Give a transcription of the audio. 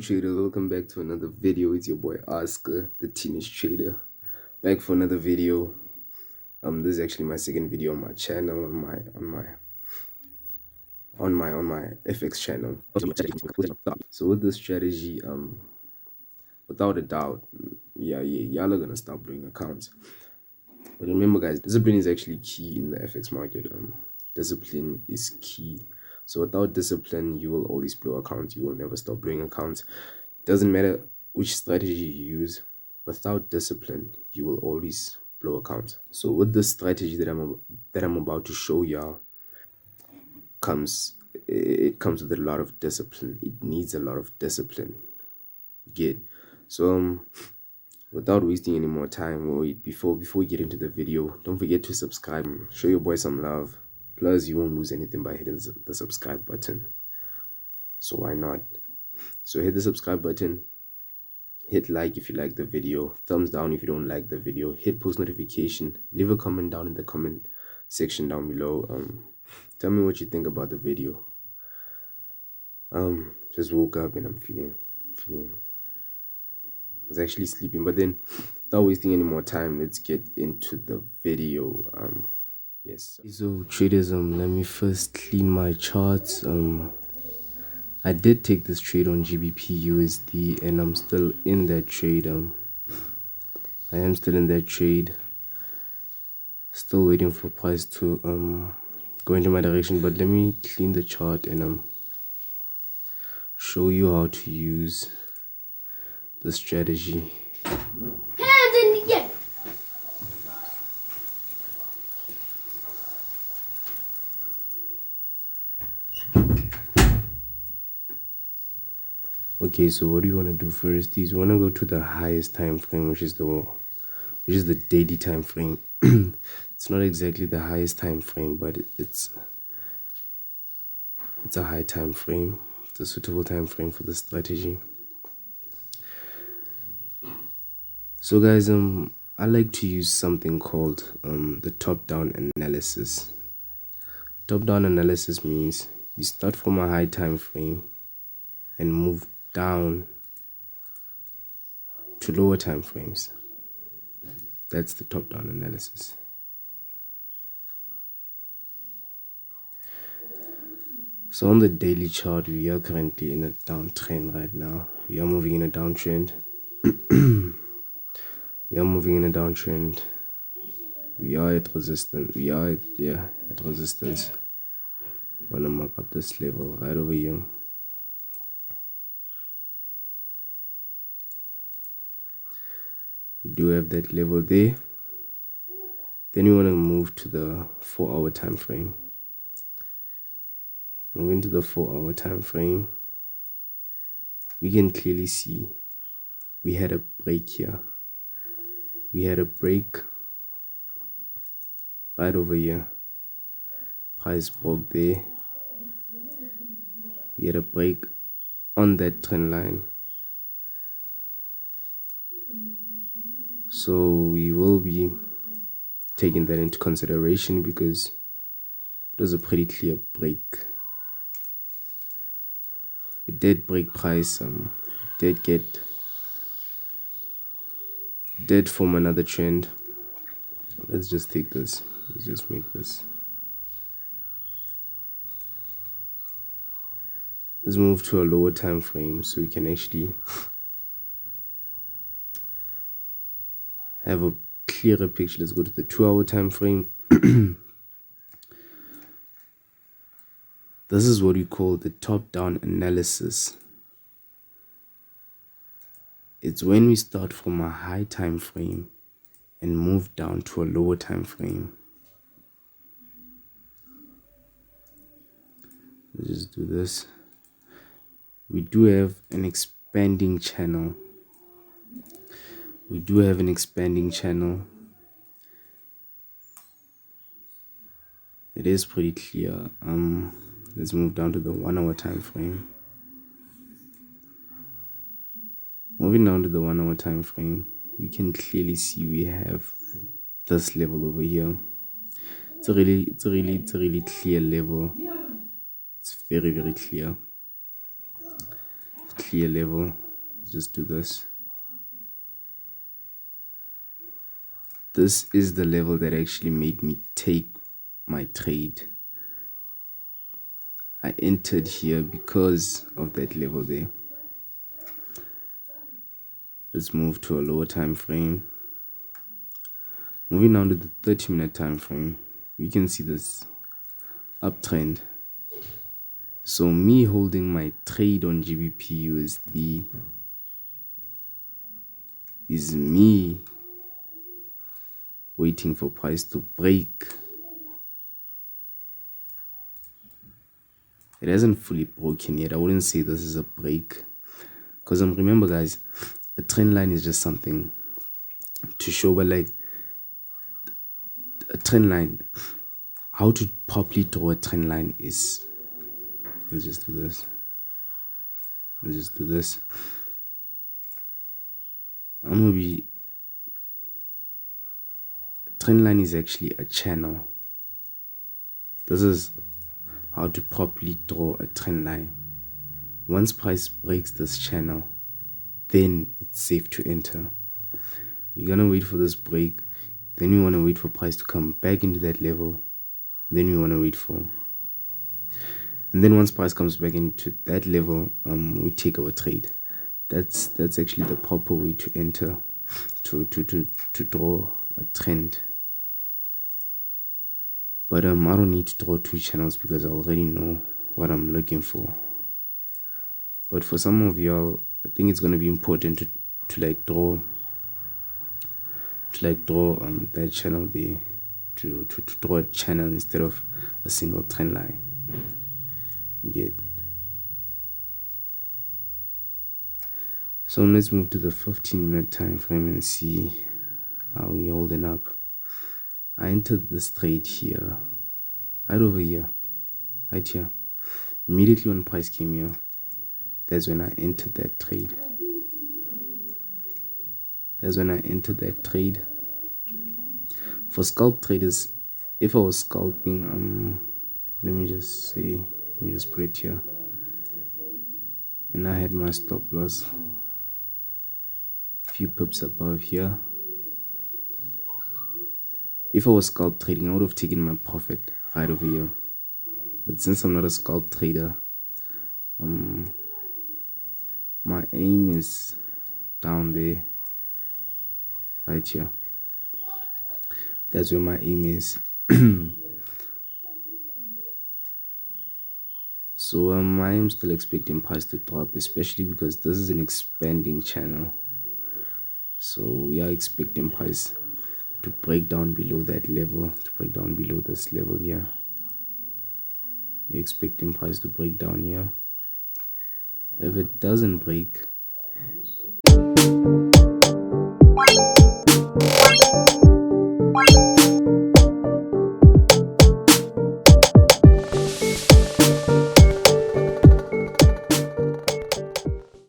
traders, welcome back to another video. It's your boy Oscar, the teenage trader, back for another video. This is actually my second video on my channel, on my FX channel. So with this strategy, without a doubt, y'all are gonna start blowing accounts. But remember, guys, discipline is actually key in the FX market. Discipline is key. So without discipline, you will always blow accounts. You will never stop blowing accounts. Doesn't matter which strategy you use. Without discipline, you will always blow accounts. So with this strategy that I'm about to show y'all, comes with a lot of discipline. It needs a lot of discipline. Get so without wasting any more time, before we get into the video, don't forget to subscribe. Show your boy some love. Plus, you won't lose anything by hitting the subscribe button. So why not? So hit the subscribe button. Hit like if you like the video. Thumbs down if you don't like the video. Hit post notification. Leave a comment down in the comment section down below. Tell me what you think about the video. Just woke up and I'm feeling. I was actually sleeping, but then without wasting any more time, let's get into the video. Yes. So traders, let me first clean my charts. I did take this trade on GBP USD, and I'm still in that trade. I am still in that trade. Still waiting for price to go into my direction. But let me clean the chart and show you how to use the strategy. Hands in the air. Okay, so what do you want to do first? Is you want to go to the highest time frame, which is the daily time frame. It's not exactly the highest time frame, but it's a high time frame. It's a suitable time frame for the strategy. So guys, I like to use something called the top-down analysis. Top-down analysis means you start from a high time frame and move down to lower time frames. That's the top-down analysis. So on the daily chart, we are currently in a downtrend right now. We are moving in a downtrend. We are moving in a downtrend. We are at resistance. At resistance. I want to mark up this level right over here. We do have that level there. Then we want to move to the 4-hour time frame. Moving to the 4-hour time frame, we can clearly see we had a break here. We had a break right over here. Price broke there. We had a break on that trend line. So we will be taking that into consideration because it was a pretty clear break. It did break price. Did form another trend. Let's just take this. Let's just make this. Let's move to a lower time frame so we can actually have a clearer picture. Let's go to the 2-hour time frame. This is what we call the top-down analysis. It's when we start from a high time frame and move down to a lower time frame. Let's just do this. We do have an expanding channel. It is pretty clear. Let's move down to the 1-hour time frame. Moving down to the 1-hour time frame, we can clearly see we have this level over here. It's a really clear level. It's very, very clear. clear level. Just do this. This is the level that actually made me take my trade. I entered here because of that level there. Let's move to a lower time frame. Moving on to the 30-minute time frame, we can see this uptrend. So me holding my trade on GBP USD is me waiting for price to break. It hasn't fully broken yet. I wouldn't say this is a break, because remember guys, a trend line is just something to show, but like a trend line, how to properly draw a trend line is, let's just do this. Trend line is actually a channel. This is how to properly draw a trend line. Once price breaks this channel, then it's safe to enter. You're gonna wait for this break, then you want to wait for price to come back into that level, then you want to wait for, and then once price comes back into that level, we take our trade. That's actually the proper way to enter, to draw a trend. But I don't need to draw two channels because I already know what I'm looking for. But for some of y'all, I think it's gonna be important to like draw that channel there, to draw a channel instead of a single trend line. Get. So let's move to the 15-minute time frame and see how we holding up. I entered this trade here, right over here, right here. Immediately when price came here, that's when I entered that trade. For scalp traders, if I was scalping, let me just put it here, and I had my stop loss a few pips above here. If I was scalp trading, I would have taken my profit right over here. But since I'm not a scalp trader, my aim is down there, right here. That's where my aim is. So I am still expecting price to drop, especially because this is an expanding channel. So we are expecting price to break down below that level, to break down below this level here. We're expecting price to break down here. If it doesn't break,